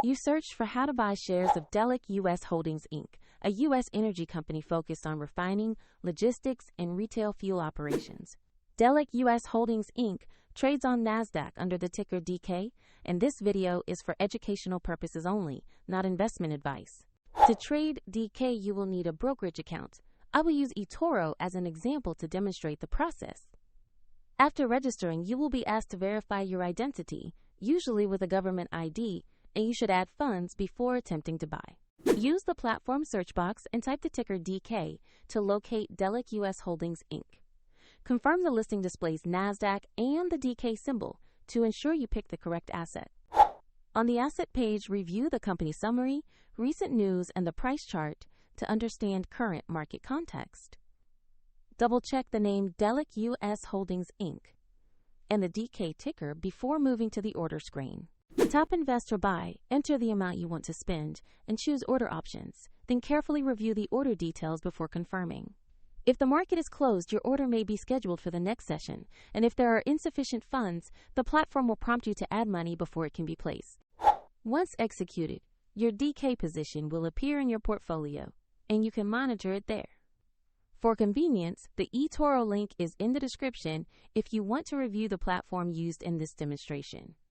You searched for how to buy shares of Delek US Holdings Inc., a U.S. energy company focused on refining, logistics, and retail fuel operations. Delek US Holdings Inc. trades on NASDAQ under the ticker DK, and this video is for educational purposes only, not investment advice. To trade DK, you will need a brokerage account. I will use eToro as an example to demonstrate the process. After registering, you will be asked to verify your identity, usually with a government ID, and you should add funds before attempting to buy. Use the platform search box and type the ticker DK to locate Delek US Holdings Inc. Confirm the listing displays NASDAQ and the DK symbol to ensure you pick the correct asset. On the asset page, review the company summary, recent news, and the price chart to understand current market context. Double-check the name Delek US Holdings Inc. and the DK ticker before moving to the order screen. Tap Invest or Buy, enter the amount you want to spend, and choose order options. Then carefully review the order details before confirming. If the market is closed, your order may be scheduled for the next session, and if there are insufficient funds, the platform will prompt you to add money before it can be placed. Once executed, your DK position will appear in your portfolio, and you can monitor it there. For convenience, the eToro link is in the description if you want to review the platform used in this demonstration.